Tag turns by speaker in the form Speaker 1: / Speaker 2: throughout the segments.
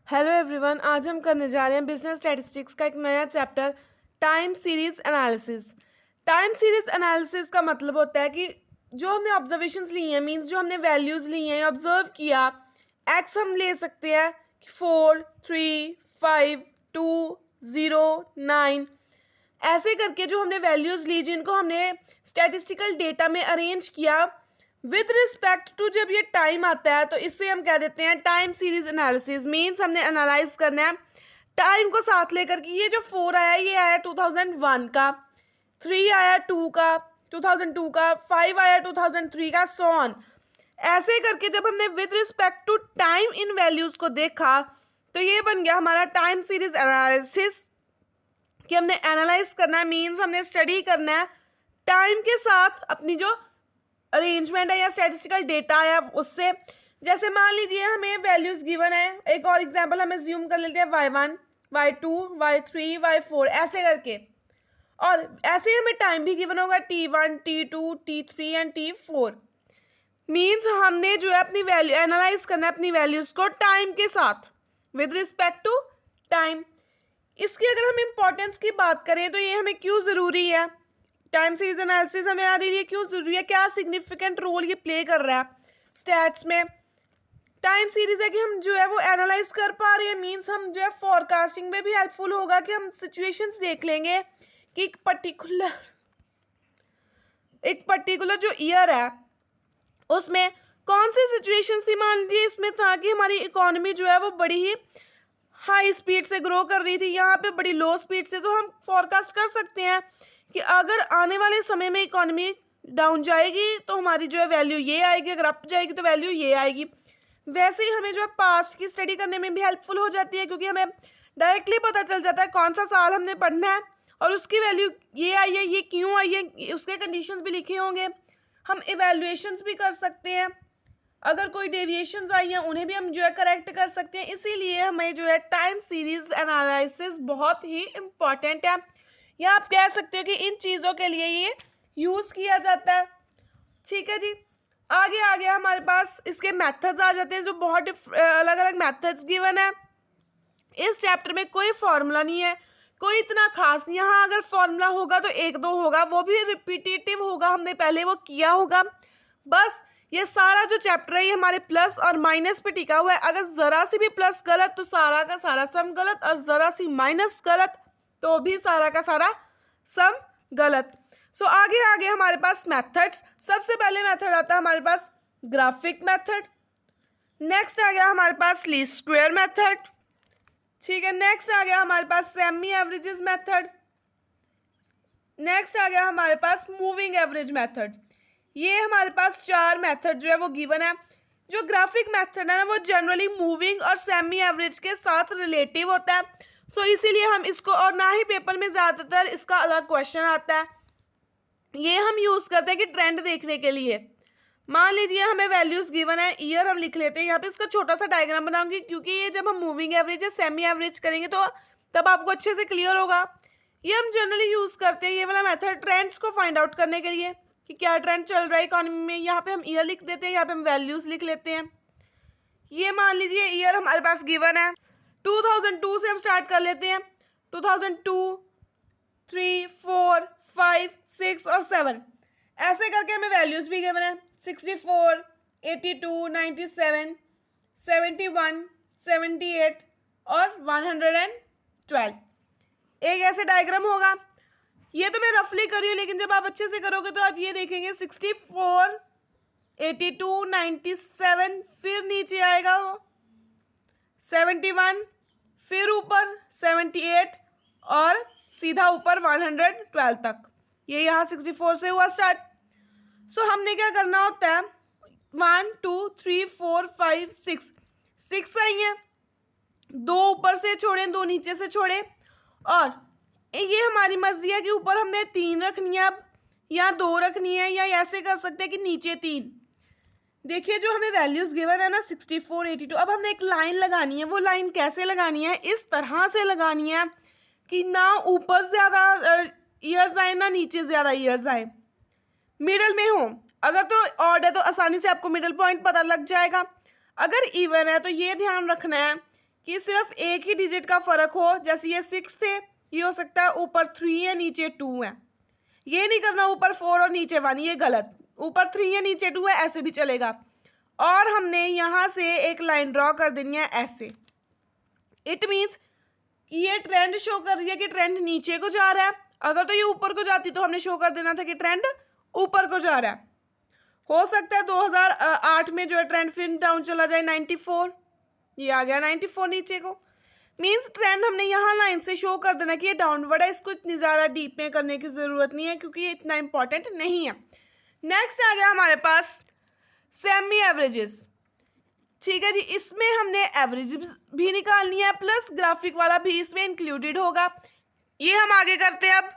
Speaker 1: Hello everyone, आज हम करने जा रहे हैं बिजनेस स्टैटिस्टिक्स का एक नया chapter, time series analysis. Time series analysis का मतलब होता है कि जो हमने ऑब्जर्वेशंस ली हैं, मींस जो हमने वैल्यूज ली हैं, ऑब्जर्व किया, एक्स हम ले सकते हैं कि 4, 3, 5, 2, 0, 9, ऐसे करके जो हमने वैल्यूज ली जिनको हमने स्टैटिस्टिकल डेटा में अरेंज किया विद रिस्पेक्ट टू जब ये टाइम आता है, तो इससे हम कह देते हैं टाइम सीरीज एनालिसिस। मीन्स हमने एनालाइज करना है टाइम को साथ लेकर कि ये जो 4 आया ये आया 2001 का, 3 आया 2 का 2002 का, 5 आया 2003 का, सो ऑन। ऐसे करके जब हमने विद रिस्पेक्ट टू टाइम इन वैल्यूज को देखा तो ये बन गया हमारा टाइम सीरीज एनालिसिस, कि हमने एनालाइज करना है, मीन्स हमने स्टडी करना है टाइम के साथ अपनी जो अरेंजमेंट है या स्टैटिस्टिकल डेटा है उससे। जैसे मान लीजिए हमें वैल्यूज गिवन है, एक और एग्जांपल हमें ज्यूम कर लेते हैं y1, y2, y3, y4 ऐसे करके, और ऐसे ही हमें टाइम भी गिवन होगा t1, t2, t3 and t4। Means हमने जो है अपनी वैल्यू एनालाइज करना है अपनी वैल्यूज को टाइम के साथ विद रिस्पेक्ट टू टाइम। इसकी अगर हम इम्पोर्टेंस की बात करें तो ये हमें क्यों ज़रूरी है, टाइम सीरीज एनालिसिस हमारे लिए क्यों जरूरी है, क्या सिग्निफिकेंट रोल ये प्ले कर रहा है स्टैट्स में। टाइम सीरीज है कि हम जो है वो एनालाइज कर पा रहे हैं, मींस हम जो है फॉरकास्टिंग में भी हेल्पफुल होगा कि हम सिचुएशंस देख लेंगे कि एक पर्टिकुलर जो ईयर है उसमें कौन सी सिचुएशंस थी। मान लीजिए इसमें था कि हमारी इकोनॉमी जो है वो बड़ी ही हाई स्पीड से ग्रो कर रही थी, यहाँ पे बड़ी लो स्पीड से, तो हम फॉरकास्ट कर सकते हैं कि अगर आने वाले समय में इकोनॉमी डाउन जाएगी तो हमारी जो है वैल्यू ये आएगी, अगर अप जाएगी तो वैल्यू ये आएगी। वैसे ही हमें जो है पास्ट की स्टडी करने में भी हेल्पफुल हो जाती है, क्योंकि हमें डायरेक्टली पता चल जाता है कौन सा साल हमने पढ़ना है और उसकी वैल्यू ये आई है, ये क्यों आई है, उसके कंडीशंस भी लिखे होंगे। हम इवेल्युएशंस भी कर सकते हैं, अगर कोई डेविएशंस आई हैं उन्हें भी हम जो है करेक्ट कर सकते हैं। इसीलिए हमें जो है टाइम सीरीज एनालिसिस बहुत ही इम्पॉर्टेंट है, या आप कह सकते हो कि इन चीज़ों के लिए ये यूज़ किया जाता है। ठीक है जी, आगे आ गया हमारे पास इसके मेथड्स आ जाते हैं, जो बहुत अलग अलग मेथड्स गिवन है। इस चैप्टर में कोई फॉर्मूला नहीं है, कोई इतना खास नहीं। यहाँ अगर फॉर्मूला होगा तो एक दो होगा, वो भी रिपीटेटिव होगा, हमने पहले वो किया होगा। बस ये सारा जो चैप्टर है ये हमारे प्लस और माइनस पे टिका हुआ है। अगर ज़रा सी भी प्लस गलत तो सारा का सारा सम गलत, और ज़रा सी माइनस गलत तो भी सारा का सारा सम गलत। सो आगे हमारे पास मेथड्स। सबसे पहले मेथड आता है हमारे पास ग्राफिक मेथड, नेक्स्ट आ गया हमारे पास लीस्ट स्क्वायर मेथड, ठीक है, नेक्स्ट आ गया हमारे पास सेमी एवरेजेस मेथड, नेक्स्ट आ गया हमारे पास मूविंग एवरेज मेथड। ये हमारे पास 4 मेथड जो है वो गिवन है। जो ग्राफिक मेथड है ना वो जनरली मूविंग और सेमी एवरेज के साथ रिलेटिव होता है, सो इसीलिए हम इसको, और ना ही पेपर में ज़्यादातर इसका अलग क्वेश्चन आता है, ये हम यूज़ करते हैं कि ट्रेंड देखने के लिए। मान लीजिए हमें वैल्यूज़ गिवन है, ईयर हम लिख लेते हैं, यहाँ पे इसका छोटा सा डायग्राम बनाऊंगी, क्योंकि ये जब हम मूविंग एवरेज या सेमी एवरेज करेंगे तो तब आपको अच्छे से क्लियर होगा। ये हम जनरली यूज़ करते हैं ये वाला मेथड ट्रेंड्स को फाइंड आउट करने के लिए कि क्या ट्रेंड चल रहा है इकोनॉमी में। यहाँ पे हम ईयर लिख देते हैं, यहाँ पे हम वैल्यूज़ लिख लेते हैं। ये मान लीजिए ईयर हमारे पास गिवन है, 2002 से हम स्टार्ट कर लेते हैं। 2002, 3, 4, 5, 6 और 7 ऐसे करके हमें वैल्यूज़ भी गिवन है, 64, 82, 97, 71, 78 और 112। एक ऐसे डायग्राम होगा, ये तो मैं रफली करी हूँ, लेकिन जब आप अच्छे से करोगे तो आप ये देखेंगे 64, 82, 97, फिर नीचे आएगा वो 71, फिर ऊपर 78 और सीधा ऊपर 112 तक। ये यहाँ 64 से हुआ स्टार्ट। सो हमने क्या करना होता है, 1, 2, 3, 4, 5, 6 आई हैं, 2 ऊपर से छोड़ें, 2 नीचे से छोड़ें, और ये हमारी मर्जी है कि ऊपर हमने 3 रखनी है अब, या 2 रखनी है, या ऐसे कर सकते हैं कि नीचे 3। देखिए जो हमें वैल्यूज़ गिवन है ना 64, 82, अब हमने एक लाइन लगानी है। वो लाइन कैसे लगानी है, इस तरह से लगानी है कि ना ऊपर ज़्यादा ईयर्स आए ना नीचे ज़्यादा ईयर्स आए, मिडल में हो। अगर तो ऑड है तो आसानी से आपको मिडल पॉइंट पता लग जाएगा, अगर इवन है तो ये ध्यान रखना है कि सिर्फ एक ही डिजिट का फर्क हो, जैसे ये 6 थे, ये हो सकता है ऊपर 3 है नीचे 2 है। ये नहीं करना ऊपर 4 और नीचे 1, ये गलत। ऊपर 3 है नीचे 2 है, ऐसे भी चलेगा। और हमने यहाँ से एक लाइन ड्रॉ कर देनी है ऐसे। इट मीन्स ये ट्रेंड शो कर रही है कि ट्रेंड नीचे को जा रहा है। अगर तो ये ऊपर को जाती तो हमने शो कर देना था कि ट्रेंड ऊपर को जा रहा है। हो सकता है 2008 में जो है ट्रेंड फिर डाउन चला जाए 94, ये आ गया 94 नीचे को। मीन्स ट्रेंड हमने यहाँ लाइन से शो कर देना कि ये डाउनवर्ड है, इसको इतनी ज़्यादा डीप में करने की ज़रूरत नहीं है क्योंकि ये इतना इंपॉर्टेंट नहीं है। नेक्स्ट आ गया हमारे पास सेमी एवरेजेस। ठीक है जी, इसमें हमने एवरेज भी निकालनी है प्लस ग्राफिक वाला भी इसमें इंक्लूडेड होगा। ये हम आगे करते हैं। अब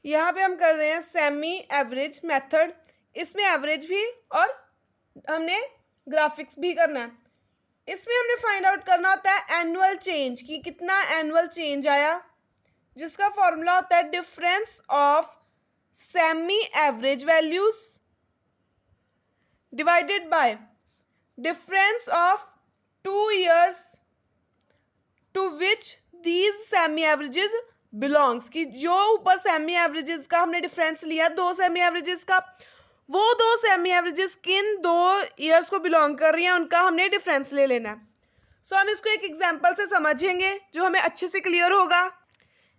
Speaker 1: यहाँ पे हम कर रहे हैं सेमी एवरेज मेथड, इसमें एवरेज भी और हमने ग्राफिक्स भी करना है। इसमें हमने फाइंड आउट करना होता है एनुअल चेंज, कि कितना एनुअल चेंज आया, जिसका फॉर्मूला होता है difference of semi average values divided by difference of 2 years to which these semi averages belongs, कि जो ऊपर सेमी एवरेजेस का हमने डिफरेंस लिया 2 सेमी एवरेजेस का, वो 2 सेमी एवरेजेस किन 2 ईयर्स को बिलोंग कर रही हैं उनका हमने डिफरेंस ले लेना है। सो हम इसको एक एग्जांपल से समझेंगे जो हमें अच्छे से क्लियर होगा।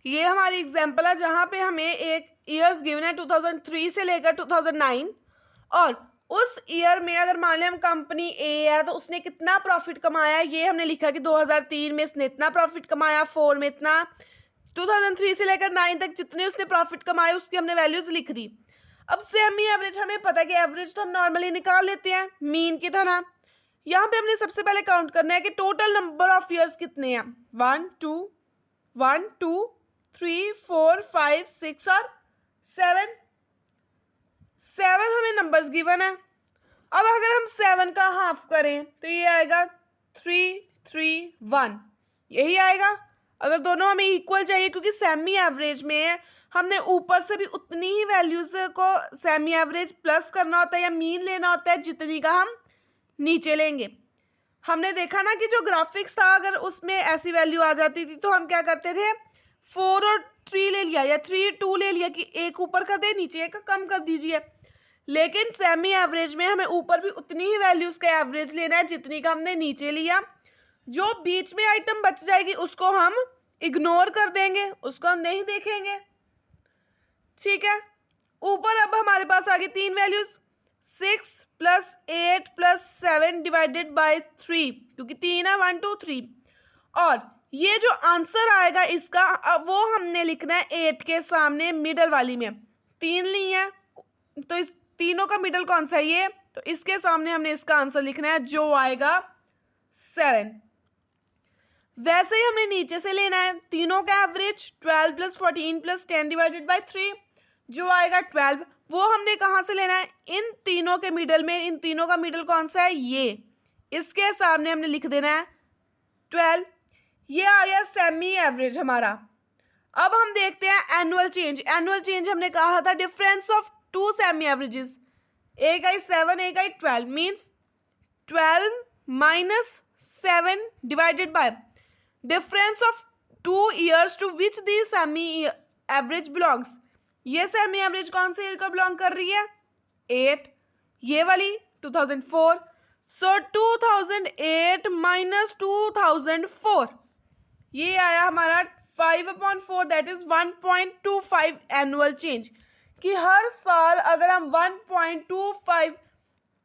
Speaker 1: ये हमारी एग्जांपल है जहाँ पे हमें एक ईयर्स गिवन है 2003 से लेकर 2009, और उस ईयर में अगर मान लें हम कंपनी ए है तो उसने कितना प्रॉफिट कमाया ये हमने लिखा कि 2003 में इसने इतना प्रॉफिट कमाया, 4 में इतना, 2003 से लेकर 9 तक जितने उसने प्रॉफिट कमाए उसकी हमने वैल्यूज लिख दी। अब सेमी एवरेज हमें पता है कि एवरेज तो हम नॉर्मली निकाल लेते हैं मीन की तरह। यहाँ पे हमने सबसे पहले काउंट करना है कि टोटल नंबर ऑफ ईयर्स कितने हैं। 1 2 3 4 5 6 और 7 हमें नंबर्स गिवन है। अब अगर हम 7 का हाफ करें तो ये आएगा 3 3 1, यही आएगा। अगर दोनों हमें इक्वल चाहिए, क्योंकि सेमी एवरेज में हमने ऊपर से भी उतनी ही वैल्यूज को सेमी एवरेज प्लस करना होता है या मीन लेना होता है जितनी का हम नीचे लेंगे। हमने देखा ना कि जो ग्राफिक्स था अगर उसमें ऐसी वैल्यू आ जाती थी तो हम क्या करते थे, 4 और 3 ले लिया या 3 2 ले लिया कि एक ऊपर कर दे नीचे एक कम कर दीजिए। लेकिन सेमी एवरेज में हमें ऊपर भी उतनी ही वैल्यूज का एवरेज लेना है जितनी का हमने नीचे लिया। जो बीच में आइटम बच जाएगी उसको हम इग्नोर कर देंगे, उसको हम नहीं देखेंगे। ठीक है, ऊपर अब हमारे पास आ गई 3 वैल्यूज, 6 + 8 + 7 डिवाइडेड बाय 3, क्योंकि 3 है 1 2 3। और ये जो आंसर आएगा इसका अब वो हमने लिखना है 8 के सामने मिडल वाली में। 3 ली है तो इस तीनों का मिडल कौन सा है ये, तो इसके सामने हमने इसका आंसर लिखना है जो आएगा 7। वैसे ही हमें नीचे से लेना है तीनों का एवरेज 12 + 14 + 10 डिवाइडेड बाय 3 जो आएगा 12। वो हमने कहाँ से लेना है, इन तीनों के मिडल में। इन तीनों का मिडल कौन सा है, ये, इसके सामने हमने लिख देना है 12। ये आ गया सेमी एवरेज हमारा। अब हम देखते हैं एनुअल चेंज। एनुअल चेंज हमने कहा था डिफरेंस ऑफ 2 सेमी एवरेजेस, एक आई 7 एक आई 12, means 12 - 7 divided by difference of 2 years to which the semi average belongs. ये सेमी एवरेज कौन से ईयर को बिलोंग कर रही है, 8, ये वाली 2004। सो 2008 - 2004 ये आया हमारा 5/4, दैट इज 1.25 एनुअल चेंज। कि हर साल अगर हम 1.25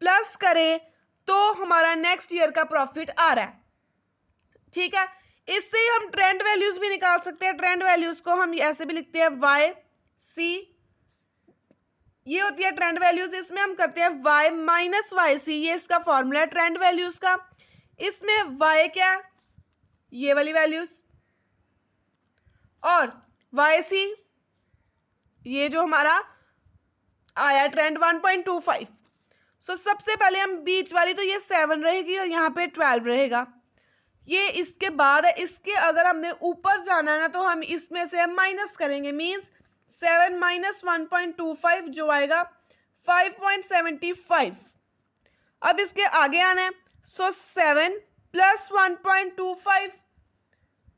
Speaker 1: प्लस करें तो हमारा नेक्स्ट ईयर का प्रॉफिट आ रहा है। ठीक है, इससे ही हम ट्रेंड वैल्यूज भी निकाल सकते हैं। ट्रेंड वैल्यूज को हम ऐसे भी लिखते हैं YC, ये होती है ट्रेंड वैल्यूज। इसमें हम करते हैं Y - YC, ये इसका फॉर्मूला है ट्रेंड वैल्यूज का। इसमें Y क्या, ये वाली वैल्यूज, और YC ये जो हमारा आया ट्रेंड 1.25। सो सबसे पहले हम बीच वाली, तो ये 7 रहेगी और यहाँ पे 12 रहेगा। ये इसके बाद है, इसके अगर हमने ऊपर जाना है ना तो हम इसमें से माइनस करेंगे, मीन्स 7 - 1.25 जो आएगा 5.75। अब इसके आगे आना है, सो 7 प्लस 1.25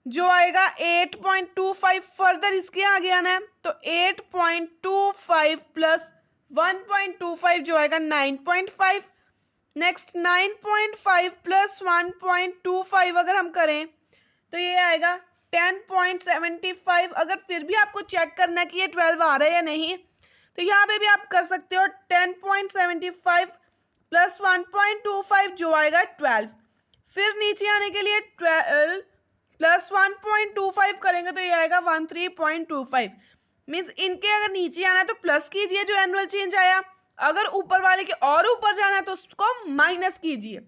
Speaker 1: जो आएगा 8.25। फर्दर इसके आगे आना है तो 8.25 प्लस 1.25 जो आएगा 9.5। नेक्स्ट 9.5 प्लस 1.25 अगर हम करें तो ये आएगा 10.75। अगर फिर भी आपको चेक करना है कि ये 12 आ रहा है या नहीं तो यहाँ पे भी आप कर सकते हो 10.75 प्लस 1.25 जो आएगा 12। फिर नीचे आने के लिए 12 प्लस 1.25 करेंगे तो ये आएगा 13.25। मीन्स इनके अगर नीचे आना है तो प्लस कीजिए जो एनुअल चेंज आया, अगर ऊपर वाले के और ऊपर जाना है तो उसको माइनस कीजिए।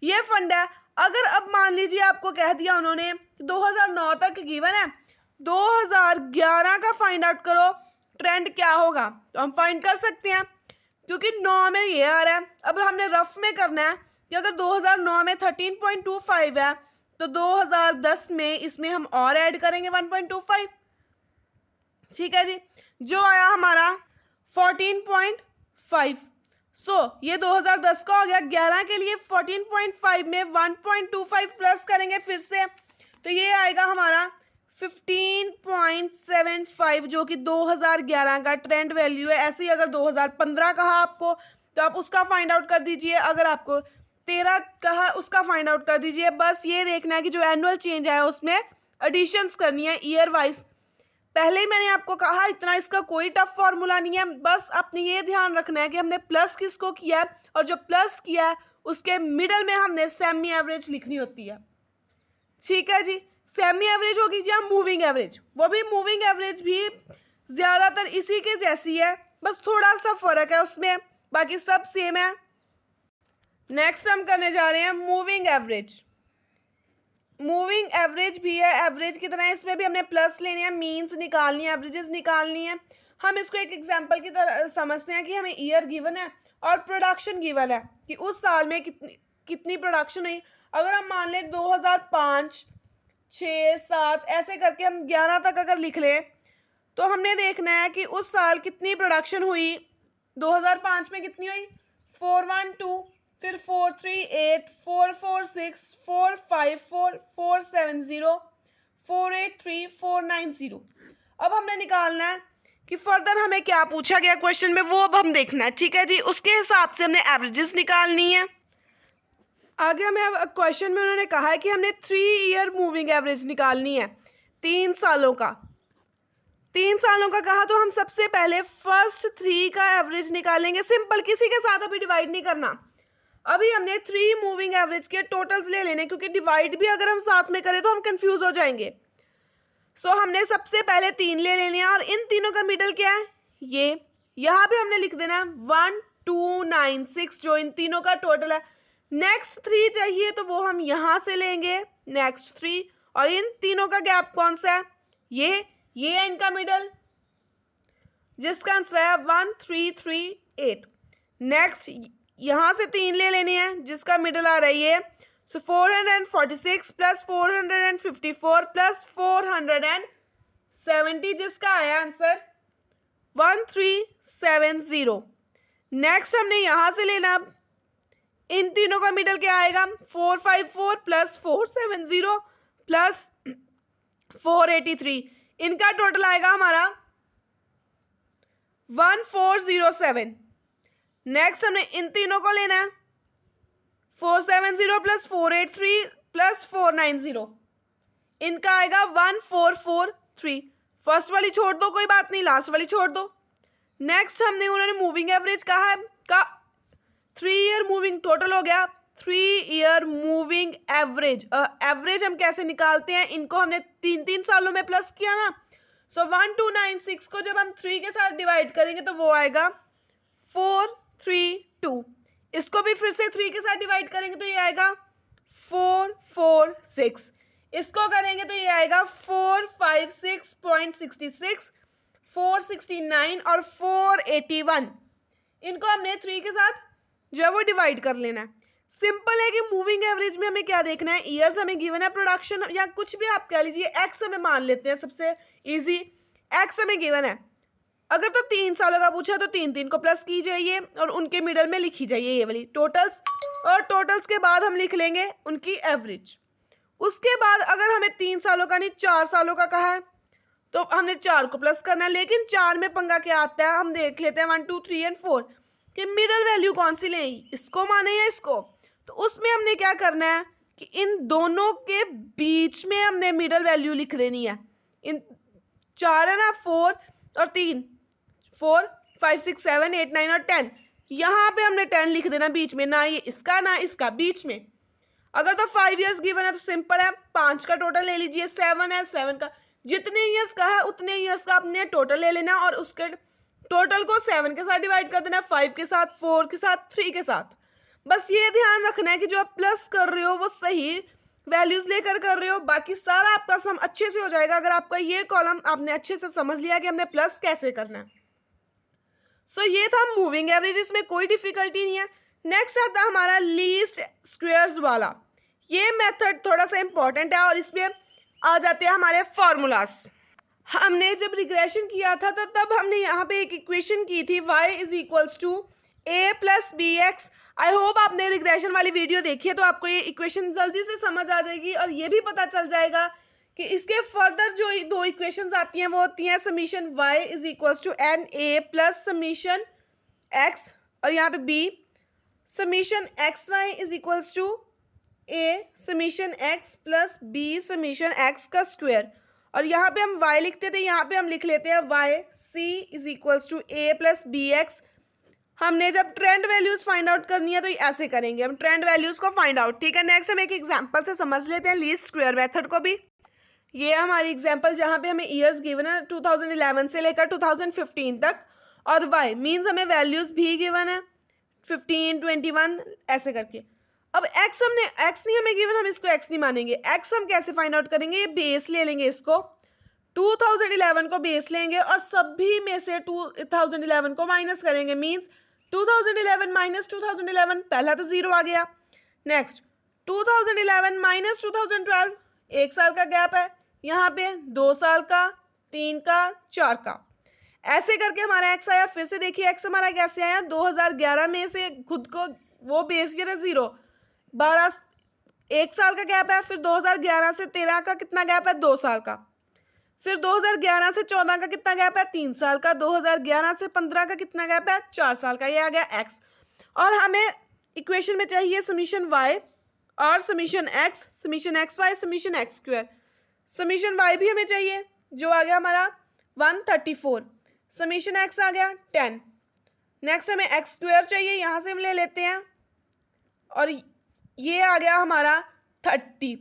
Speaker 1: ये फंडा है। अगर अब मान लीजिए आपको कह दिया उन्होंने 2009 तक गिवन है, 2011 का फाइंड आउट करो ट्रेंड क्या होगा, तो हम फाइंड कर सकते हैं क्योंकि 9 में ये आ रहा है। अब हमने रफ में करना है कि अगर 2009 में 13.25 है तो 2010 में इसमें हम और ऐड करेंगे 1.25। ठीक है जी, जो आया हमारा 14.5। ये 2010 का हो गया। 11 के लिए 14.5 में 1.25 प्लस करेंगे फिर से तो ये आएगा हमारा 15.75 जो कि 2011 का ट्रेंड वैल्यू है। ऐसे ही अगर 2015 कहा आपको तो आप उसका फाइंड आउट कर दीजिए, अगर आपको 13 कहा उसका फाइंड आउट कर दीजिए। बस ये देखना है कि जो एनुअल चेंज आया उसमें एडिशंस करनी है ईयर वाइज। पहले ही मैंने आपको कहा इतना इसका कोई टफ फॉर्मूला नहीं है, बस आपने ये ध्यान रखना है कि हमने प्लस किसको किया है और जो प्लस किया है उसके मिडल में हमने सेमी एवरेज लिखनी होती है। ठीक है जी, सेमी एवरेज होगी या मूविंग एवरेज, वो भी मूविंग एवरेज भी ज़्यादातर इसी के जैसी है, बस थोड़ा सा फर्क है उसमें, बाकी सब सेम है। नेक्स्ट हम करने जा रहे हैं मूविंग एवरेज। मूविंग एवरेज भी है एवरेज की तरह, इसमें भी हमने प्लस लेने हैं, मीन्स निकालनी है, एवरेजेस निकालनी है। हम इसको एक एग्जांपल की तरह समझते हैं कि हमें ईयर गिवन है और प्रोडक्शन गिवन है कि उस साल में कितनी प्रोडक्शन हुई। अगर हम मान लें 2005, 6, 7 ऐसे करके हम 11 तक अगर लिख लें तो हमने देखना है कि उस साल कितनी प्रोडक्शन हुई। 2005 में कितनी हुई 412, फिर 438, 446, 454, 470, 483, 490। अब हमने निकालना है कि फर्दर हमें क्या पूछा गया क्वेश्चन में, वो अब हम देखना है। ठीक है जी, उसके हिसाब से हमने एवरेजेस निकालनी है। आगे हमें क्वेश्चन में उन्होंने कहा है कि हमने 3 ईयर मूविंग एवरेज निकालनी है, 3 सालों का। 3 सालों का कहा तो हम सबसे पहले फर्स्ट 3 का एवरेज निकालेंगे। सिंपल, किसी के साथ अभी डिवाइड नहीं करना। अभी हमने 3 मूविंग एवरेज के टोटल्स ले लेने, क्योंकि डिवाइड भी अगर हम साथ में करें तो हम कंफ्यूज हो जाएंगे। हमने सबसे पहले 3 ले लेने हैं और इन तीनों का मिडल क्या है, ये यहाँ पे हमने लिख देना 1296 जो इन तीनों का टोटल है। नेक्स्ट 3 चाहिए तो वो हम यहाँ से लेंगे, नेक्स्ट 3, और इन तीनों का गैप कौन सा है, ये है इनका मिडल, जिसका आंसर है 1338। नेक्स्ट यहाँ से 3 ले लेने हैं जिसका मिडल आ रही है 446 प्लस 454 प्लस 470 जिसका आया आंसर 1370। नेक्स्ट हमने यहाँ से लेना, इन तीनों का मिडल क्या आएगा 454 प्लस 470 प्लस 483, इनका टोटल आएगा हमारा 1407। नेक्स्ट हमने इन तीनों को लेना है 470 प्लस 483 प्लस 490, इनका आएगा 1443। फर्स्ट वाली छोड़ दो, कोई बात नहीं, लास्ट वाली छोड़ दो। नेक्स्ट हमने उन्होंने मूविंग एवरेज कहा है का 3 ईयर मूविंग टोटल हो गया 3 ईयर मूविंग एवरेज। एवरेज हम कैसे निकालते हैं, इनको हमने 3 सालों में प्लस किया ना, 1296 को जब हम 3 के साथ डिवाइड करेंगे तो वो आएगा 432। इसको भी फिर से 3 के साथ डिवाइड करेंगे तो ये आएगा 446। इसको करेंगे तो ये आएगा 456.66, 469 और 481। इनको हमने 3 के साथ जो है वो डिवाइड कर लेना है। सिंपल है कि मूविंग एवरेज में हमें क्या देखना है, ईयर्स हमें गिवन है, प्रोडक्शन या कुछ भी आप कह लीजिए, एक्स हमें मान लेते हैं, सबसे इजी एक्स हमें गिवन है। अगर तो 3 सालों का पूछा तो 3 को प्लस की जाइए और उनके मिडल में लिखी जाइए ये वाली टोटल्स। और टोटल्स के बाद हम लिख लेंगे उनकी एवरेज। उसके बाद अगर हमें 3 सालों का नहीं 4 सालों का कहा है तो हमने 4 को प्लस करना है, लेकिन 4 में पंगा क्या आता है, हम देख लेते हैं 1 2 3 एंड 4 कि मिडल वैल्यू कौन सी लें, इसको माने या इसको। तो उसमें हमने क्या करना है कि इन दोनों के बीच में हमने मिडल वैल्यू लिख देनी है। इन 4 है ना, 4 और 3, 4 5 6 7 8 9 और 10, यहाँ पे हमने 10 लिख देना बीच में, ना ये इसका ना इसका, बीच में। अगर तो 5 ईयर्स गिवन है तो सिंपल है, 5 का टोटल ले लीजिए, 7 है 7 का जितने ईयर्स का है उतने ईयर्स का आपने टोटल ले लेना और उसके टोटल को 7 के साथ डिवाइड कर देना, 5 के साथ, 4 के साथ, 3 के साथ। बस ये ध्यान रखना है कि जो आप प्लस कर रहे हो वो सही वैल्यूज लेकर कर रहे हो, बाकी सारा आपका सम अच्छे से हो जाएगा अगर आपका ये कॉलम आपने अच्छे से समझ लिया कि हमने प्लस कैसे करना है। सो ये था मूविंग एवरेज, इसमें कोई डिफिकल्टी नहीं है। नेक्स्ट आता है हमारा लीस्ट स्क्वायर्स वाला। ये मेथड थोड़ा सा इंपॉर्टेंट है और इसमें आ जाते हैं हमारे फॉर्मूलाज। हमने जब रिग्रेशन किया था तो तब हमने यहाँ पे एक इक्वेशन की थी y is equals to a plus b x. I hope आपने रिग्रेशन वाली वीडियो देखी है तो आपको ये इक्वेशन जल्दी से समझ आ जाएगी और ये भी पता चल जाएगा कि इसके फर्दर जो 2 इक्वेशंस आती हैं वो होती हैं summation y is equals to n a plus summation x और यहाँ पे b summation x y is equals to a summation x plus b summation x का स्क्वायर। और यहाँ पे हम y लिखते थे, यहाँ पे हम लिख लेते हैं y c is equals to a plus b x. हमने जब ट्रेंड वैल्यूज फाइंड आउट करनी है तो ऐसे करेंगे हम ट्रेंड वैल्यूज को फाइंड आउट, ठीक है। नेक्स्ट हम एक एग्जांपल से समझ लेते हैं लीस्ट स्क्वायर मेथड को भी। ये हमारी एग्जांपल जहाँ पे हमें ईयर्स गिवन है 2011 से लेकर 2015 तक और y मीन्स हमें वैल्यूज भी गिवन है 15 21 ऐसे करके। अब x हमने x नहीं हमें गिवन, हम इसको x नहीं मानेंगे। x हम कैसे फाइंड आउट करेंगे, ये बेस ले लेंगे, इसको 2011 को बेस लेंगे और सभी में से 2011 को माइनस करेंगे, मींस 2011 माइनस 2011 पहला तो 0 आ गया। नेक्स्ट 2011 माइनस 2012 1 साल का गैप है, यहाँ पे 2 साल का, 3 का, 4 का, ऐसे करके हमारा x आया। फिर से देखिए x हमारा कैसे आया, 2011 में से खुद को वो बेस गिरा 0, 12 1 साल का गैप है, फिर 2011 से 13 का कितना गैप है, 2 साल का, फिर 2011 से 14 का कितना गैप है, 3 साल का, 2011 से 15 का कितना गैप है, 4 साल का, ये आ गया x। और हमें इक्वेशन में चाहिए समीशन y और summation x, summation x y, summation x square. Summation y भी हमें चाहिए जो आ गया हमारा 134, समीशन x आ गया 10। नेक्स्ट हमें एक्स स्क्वायर चाहिए, यहाँ से हम ले लेते हैं और ये आ गया हमारा 30।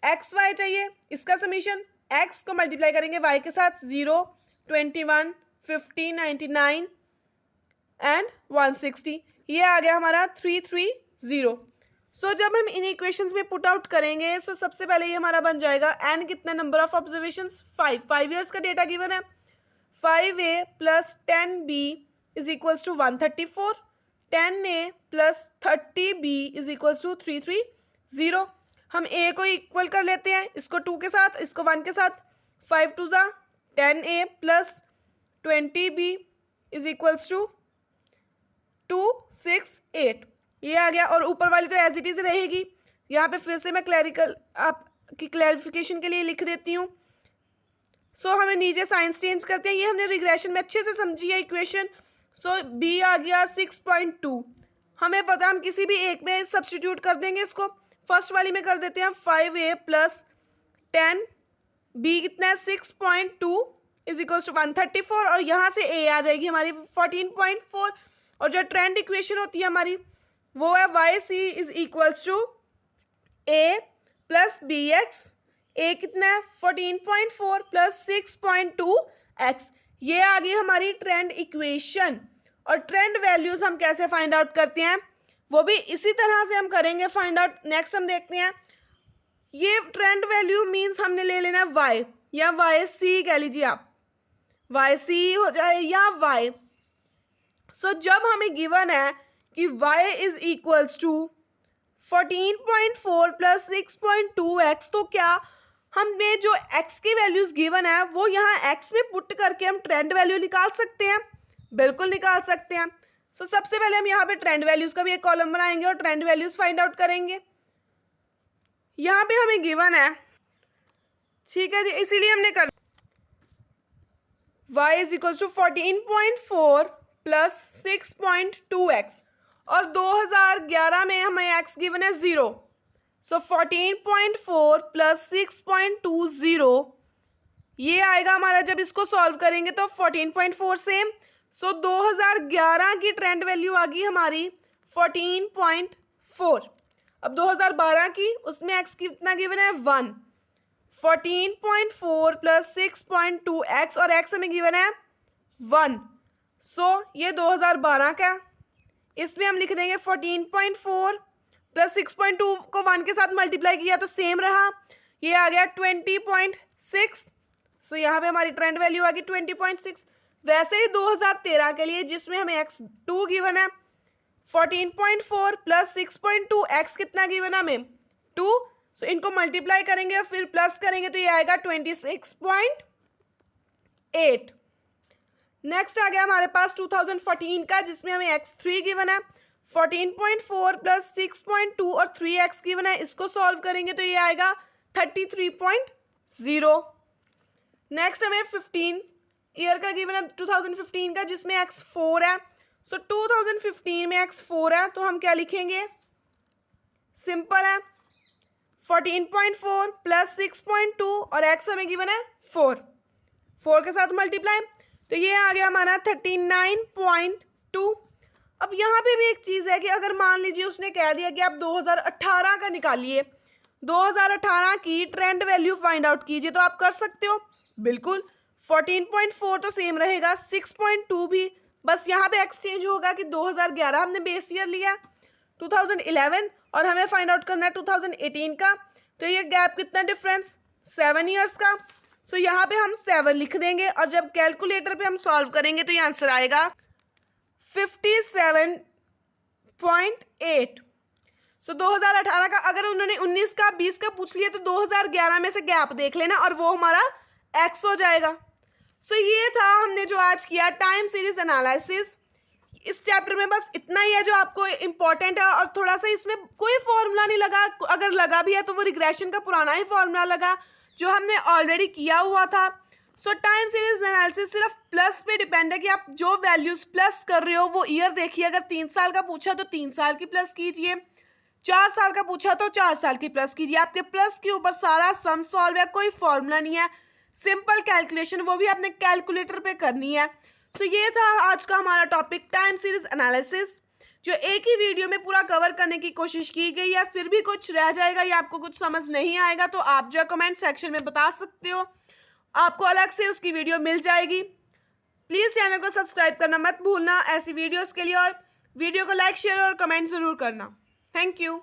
Speaker 1: एक्स वाई चाहिए, इसका समीशन x को मल्टीप्लाई करेंगे y के साथ, 0 21 50 99 एंड 160, ये आ गया हमारा 330। सो जब हम इन इक्वेशंस में पुट आउट करेंगे सो सबसे पहले ये हमारा बन जाएगा n कितना, नंबर ऑफ ऑब्जर्वेशंस 5 ईयर्स का डेटा गिवन है, 5a plus 10b is equals to 134, 10a plus 30b is equals to 330। हम a को इक्वल कर लेते हैं, इसको 2 के साथ, इसको 1 के साथ, 5 2 ज़ा 10a plus 20b is equals to 268, ये आ गया। और ऊपर वाली तो एज इट इज रहेगी, यहाँ पे फिर से मैं क्लैरिकल आपकी क्लैरिफिकेशन के लिए लिख देती हूँ। सो हमें नीचे साइंस चेंज करते हैं, ये हमने रिग्रेशन में अच्छे से समझी है इक्वेशन। सो b आ गया 6.2, हमें पता हम किसी भी एक में सब्स्टिट्यूट कर देंगे, इसको फर्स्ट वाली में कर देते हैं 5a प्लस 10b कितना है 6.2 इज इक्वल्स टू 134 और यहाँ से a आ जाएगी हमारी 14.4 और जो ट्रेंड इक्वेशन होती है हमारी वो है y c is equals to a plus b x, a कितना है 14.4 प्लस 6.2x, ये आ गई हमारी ट्रेंड इक्वेशन। और ट्रेंड वैल्यूज हम कैसे फाइंड आउट करते हैं वो भी इसी तरह से हम करेंगे फाइंड आउट। नेक्स्ट हम देखते हैं, ये ट्रेंड वैल्यू मींस हमने ले लेना है y या वाई सी कह लीजिए आप, वाई सी हो जाए या y। सो जब हमें गिवन है कि y is equals to 14.4 plus 6.2x, तो क्या हमें जो x की वैल्यूज गिवन है वो यहाँ x में पुट करके हम ट्रेंड वैल्यू निकाल सकते हैं, बिल्कुल निकाल सकते हैं। सो सबसे पहले हम यहाँ पे ट्रेंड वैल्यूज का भी एक कॉलम बनाएंगे और ट्रेंड वैल्यूज फाइंड आउट करेंगे। यहाँ पे हमें गिवन है, ठीक है जी, इसीलिए हमने कर y is equal to 14.4 plus 6.2x और 2011 में हमें x गिवन है 0। सो 14.4 प्लस 6.20 ये आएगा हमारा, जब इसको सॉल्व करेंगे तो 14.4 सेम। सो 2011 की ट्रेंड वैल्यू आ गई हमारी 14.4। अब 2012 की, उसमें x कितना गिवन है 1। 14.4 प्लस 6.2x और x हमें गिवन है 1। सो ये 2012 का, इसमें हम लिख देंगे 14.4 प्लस 6.2 को 1 के साथ मल्टीप्लाई किया तो सेम रहा, ये आ गया 20.6। सो यहाँ पे हमारी ट्रेंड वैल्यू आ गई 20.6। वैसे ही 2013 के लिए, जिसमें हमें x2 गिवन है 14.4 प्लस 6.2x कितना गिवन है हमें 2। सो इनको मल्टीप्लाई करेंगे और फिर प्लस करेंगे तो ये आएगा 26.8। नेक्स्ट आ गया हमारे पास 2014 का, जिसमें हमें x3 गिवन है 14.4 प्लस 6.2 और 3x गिवन है। इसको सॉल्व करेंगे तो ये आएगा 33.0। नेक्स्ट हमें 15 ईयर का गिवन है 2015 का, जिसमें x4 है। सो 2015 में x4 है तो हम क्या लिखेंगे, सिंपल है, 14.4 प्लस 6.2 और x हमें गिवन है 4 के साथ मल्टीप्लाई तो ये आ गया हमारा 39.2। अब यहाँ पे भी एक चीज़ है कि अगर मान लीजिए उसने कह दिया कि आप 2018 का निकालिए, 2018 की ट्रेंड वैल्यू फाइंड आउट कीजिए, तो आप कर सकते हो बिल्कुल। 14.4 तो सेम रहेगा, 6.2 भी, बस यहाँ पे एक्सचेंज होगा कि 2011 हमने बेस ईयर लिया 2011 और हमें फाइंड आउट करना है 2018 का, तो ये गैप कितना डिफरेंस 7 ईयर्स का। सो यहाँ पे हम 7 लिख देंगे और जब कैलकुलेटर पे हम सॉल्व करेंगे तो ये आंसर आएगा 57.8। सो 2018 का, अगर उन्होंने 19 का 20 का पूछ लिया तो 2011 में से गैप देख लेना और वो हमारा x हो जाएगा। सो ये था हमने जो आज किया टाइम सीरीज एनालिसिस। इस चैप्टर में बस इतना ही है जो आपको इम्पोर्टेंट है और थोड़ा सा इसमें कोई फॉर्मूला नहीं लगा, अगर लगा भी है तो वो रिग्रेशन का पुराना ही फॉर्मूला लगा जो हमने ऑलरेडी किया हुआ था। सो टाइम सीरीज एनालिसिस सिर्फ प्लस पे डिपेंड है कि आप जो वैल्यूज प्लस कर रहे हो वो ईयर देखिए। अगर 3 साल का पूछा तो 3 साल की प्लस कीजिए, 4 साल का पूछा तो 4 साल की प्लस कीजिए। आपके प्लस के ऊपर सारा सम सॉल्व है, कोई फॉर्मूला नहीं है, सिंपल कैलकुलेशन, वो भी आपने कैलकुलेटर पे करनी है। सो ये था आज का हमारा टॉपिक टाइम सीरीज एनालिसिस, जो एक ही वीडियो में पूरा कवर करने की कोशिश की गई है। फिर भी कुछ रह जाएगा या आपको कुछ समझ नहीं आएगा तो आप जो कमेंट सेक्शन में बता सकते हो, आपको अलग से उसकी वीडियो मिल जाएगी। प्लीज़ चैनल को सब्सक्राइब करना मत भूलना ऐसी वीडियोस के लिए, और वीडियो को लाइक शेयर और कमेंट ज़रूर करना। Thank you.